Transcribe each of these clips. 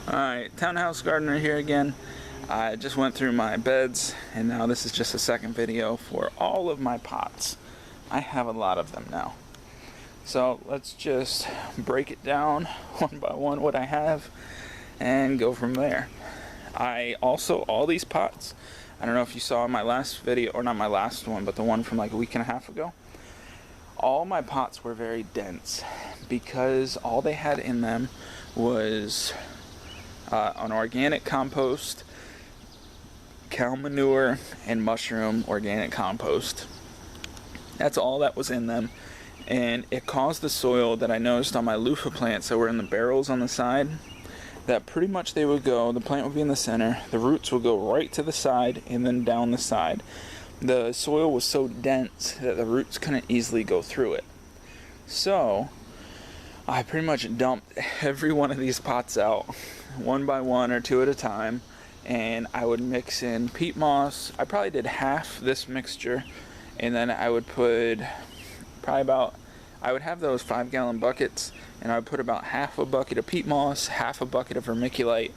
Alright, Townhouse Gardener here again. I just went through my beds, and now this is just a second video for all of my pots. I have a lot of them now. So let's just break it down one by one what I have and go from there. All these pots, I don't know if you saw my last video, or not my last one, but the one from like a week and a half ago. All my pots were very dense because all they had in them was an organic compost, cow manure, and mushroom organic compost. That's all that was in them, and it caused the soil that I noticed on my loofah plants that were in the barrels on the side, that pretty much they would go, the plant would be in the center, the roots would go right to the side and then down the side. The soil was so dense that the roots couldn't easily go through it. So I pretty much dumped every one of these pots out, one by one or two at a time, and I would mix in peat moss. I probably did half this mixture, and then I would put I would have those 5-gallon buckets, and I would put about half a bucket of peat moss, half a bucket of vermiculite,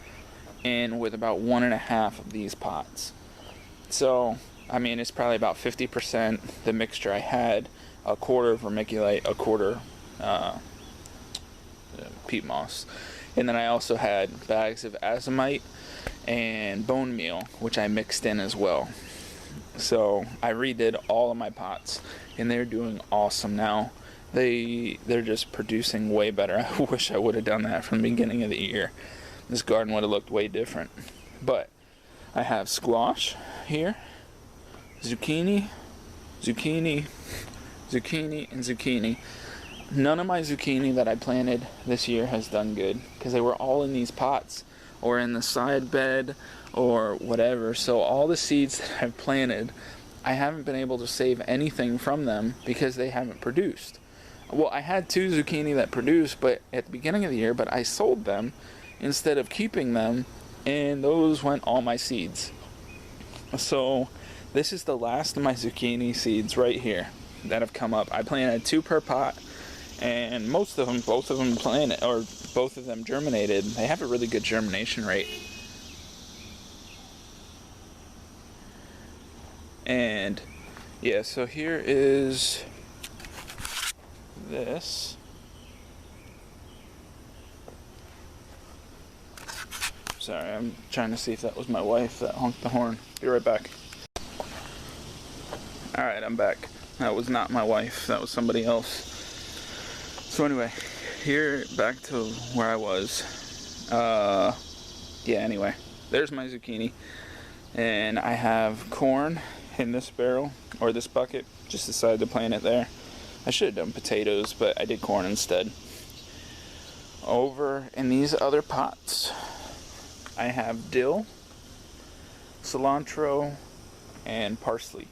and with about 1.5 of these pots. So I mean, it's probably about 50% the mixture I had, a quarter vermiculite, a quarter peat moss. And then I also had bags of azomite and bone meal, which I mixed in as well. So I redid all of my pots, and they're doing awesome now. They're just producing way better. I wish I would have done that from the beginning of the year. This garden would have looked way different. But I have squash here, zucchini, and zucchini. None of my zucchini that I planted this year has done good because they were all in these pots or in the side bed or whatever. So all the seeds that I've planted, I haven't been able to save anything from them because they haven't produced. Well, I had 2 zucchini that produced, but at the beginning of the year, but I sold them instead of keeping them, and those went all my seeds. So this is the last of my zucchini seeds right here that have come up. I planted 2 per pot, and both of them germinated. They have a really good germination rate. And yeah, so here is this. Sorry, I'm trying to see if that was my wife that honked the horn. Be right back. Alright, I'm back. That was not my wife, that was somebody else. So anyway, here, back to where I was. Yeah, anyway, there's my zucchini. And I have corn in this barrel, or this bucket. Just decided to plant it there. I should have done potatoes, but I did corn instead. Over in these other pots, I have dill, cilantro, and parsley.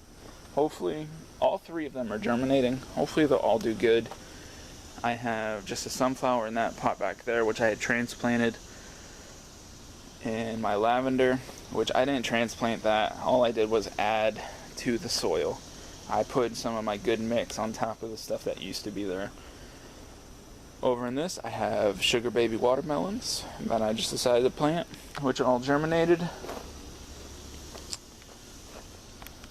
Hopefully, all 3 of them are germinating. Hopefully they'll all do good. I have just a sunflower in that pot back there, which I had transplanted. And my lavender, which I didn't transplant that. All I did was add to the soil. I put some of my good mix on top of the stuff that used to be there. Over in this, I have sugar baby watermelons that I just decided to plant, which all germinated.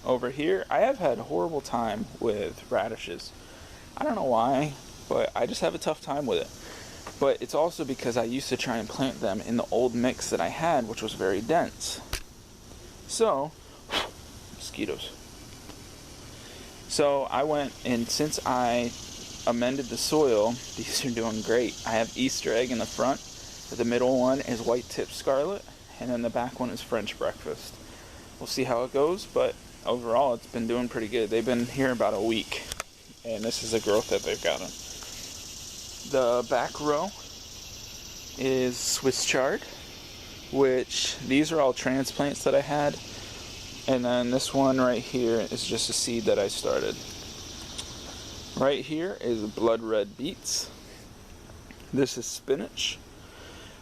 Over here, I have had a horrible time with radishes. I don't know why, but I just have a tough time with it. But it's also because I used to try and plant them in the old mix that I had, which was very dense. So, mosquitoes. So I went, and since I amended the soil, these are doing great. I have Easter egg in the front. The middle one is white tip scarlet, and then the back one is French breakfast. We'll see how it goes, but overall it's been doing pretty good. They've been here about a week, and this is the growth that they've gotten. The back row is Swiss chard, which these are all transplants that I had, and then this one right here is just a seed that I started. Right here is blood red beets. This is spinach,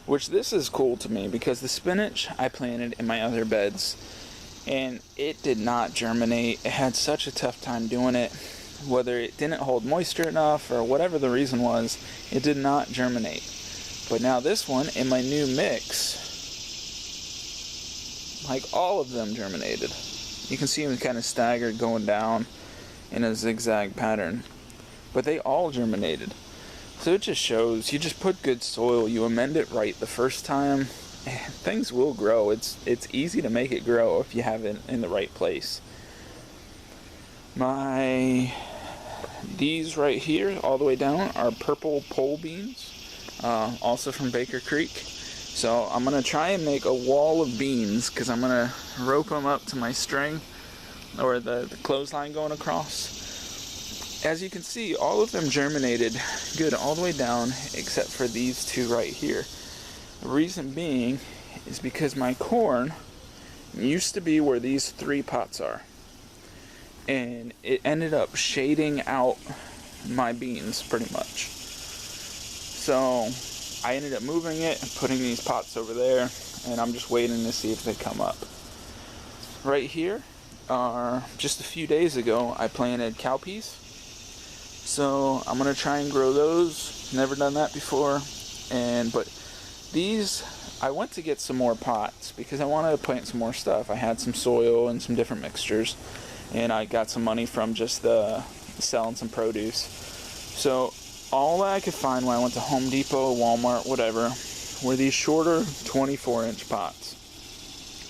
which this is cool to me because the spinach I planted in my other beds, and it did not germinate. It had such a tough time doing it. Whether it didn't hold moisture enough or whatever the reason was, it did not germinate. But now this one, in my new mix, like all of them germinated. You can see them kind of staggered going down in a zigzag pattern. But they all germinated. So it just shows, you just put good soil, you amend it right the first time, and things will grow. It's easy to make it grow if you have it in the right place. These right here, all the way down, are purple pole beans, also from Baker Creek. So I'm going to try and make a wall of beans, because I'm going to rope them up to my string, or the clothesline going across. As you can see, all of them germinated good all the way down, except for these two right here. The reason being is because my corn used to be where these 3 pots are. And it ended up shading out my beans pretty much. So I ended up moving it and putting these pots over there, and I'm just waiting to see if they come up. Right here are, just a few days ago, I planted cowpeas. So I'm going to try and grow those. Never done that before. But these, I went to get some more pots because I wanted to plant some more stuff. I had some soil and some different mixtures, and I got some money from just selling some produce. So all that I could find when I went to Home Depot, Walmart, whatever, were these shorter 24-inch pots.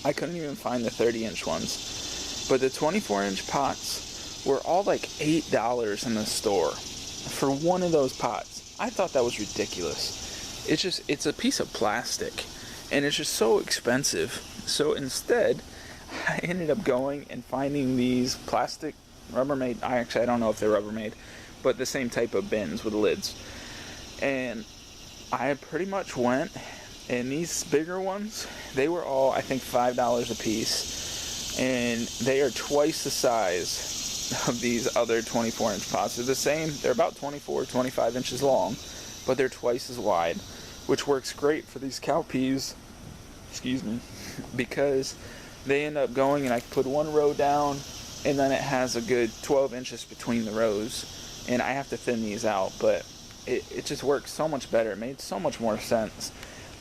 I couldn't even find the 30-inch ones. But the 24-inch pots were all like $8 in the store for one of those pots. I thought that was ridiculous. It's a piece of plastic, and it's just so expensive. So instead, I ended up going and finding these plastic Rubbermaid. I don't know if they're Rubbermaid, but the same type of bins with lids. And I pretty much went, and these bigger ones, they were all, I think, $5 a piece, and they are twice the size of these other 24-inch pots. They're the same. They're about 24, 25 inches long, but they're twice as wide, which works great for these cowpeas, because they end up going, and I put one row down, and then it has a good 12 inches between the rows, and I have to thin these out, but it just works so much better. It made so much more sense.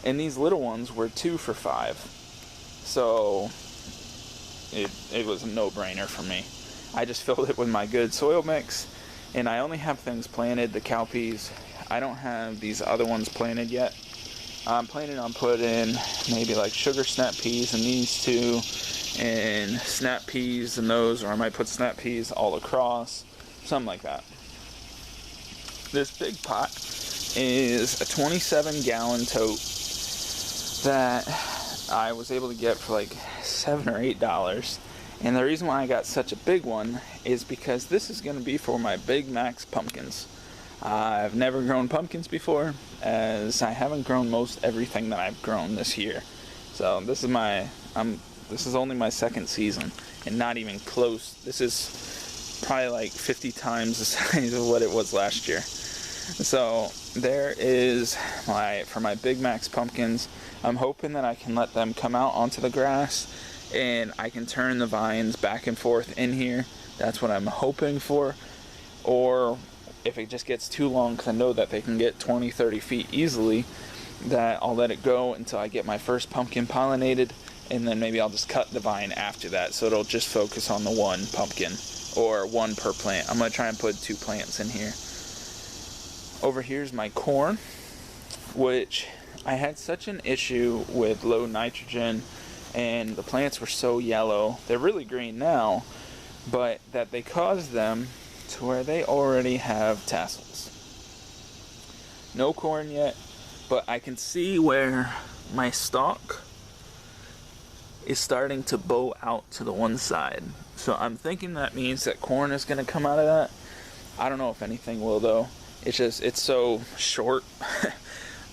And these little ones were 2 for $5, so it was a no-brainer for me. I just filled it with my good soil mix, and I only have things planted, the cowpeas. I don't have these other ones planted yet. I'm planning on putting maybe like sugar snap peas in these two, and snap peas in those, or I might put snap peas all across, something like that. This big pot is a 27-gallon tote that I was able to get for like $7 or $8. And the reason why I got such a big one is because this is going to be for my Big Max pumpkins. I've never grown pumpkins before, as I haven't grown most everything that I've grown this year. So this is only my second season, and not even close. This is probably like 50 times the size of what it was last year. So there is for my Big Max pumpkins. I'm hoping that I can let them come out onto the grass, and I can turn the vines back and forth in here. That's what I'm hoping for. Or if it just gets too long, because I know that they can get 20, 30 feet easily, that I'll let it go until I get my first pumpkin pollinated, and then maybe I'll just cut the vine after that, so it'll just focus on the one pumpkin, or one per plant. I'm going to try and put 2 plants in here. Over here's my corn, which I had such an issue with low nitrogen, and the plants were so yellow. They're really green now, but that they caused them to where they already have tassels. No corn yet, but I can see where my stalk is starting to bow out to the one side. So I'm thinking that means that corn is going to come out of that. I don't know if anything will, though. It's so short.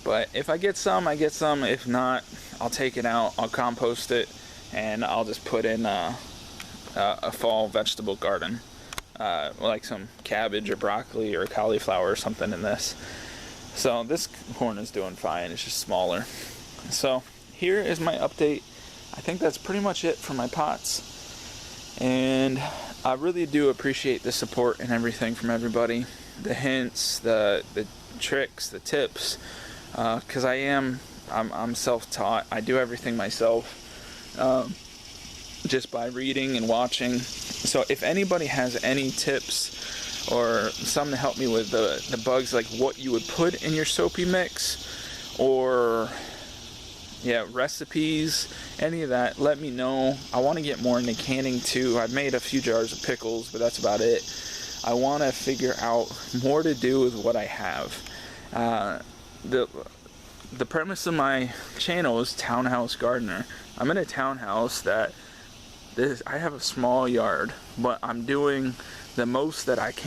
But if I get some, I get some. If not, I'll take it out, I'll compost it, and I'll just put in a fall vegetable garden, like some cabbage or broccoli or cauliflower or something in this. So this corn is doing fine, it's just smaller. So here is my update. I think that's pretty much it for my pots, and I really do appreciate the support and everything from everybody. The hints, the tricks, the tips. because I'm self-taught. I do everything myself, just by reading and watching. So if anybody has any tips or something to help me with the bugs, like what you would put in your soapy mix, or recipes, any of that, let me know. I want to get more into canning too. I've made a few jars of pickles, but that's about it. I want to figure out more to do with what I have. The premise of my channel is Townhouse Gardener. I'm in a townhouse I have a small yard, but I'm doing the most that I can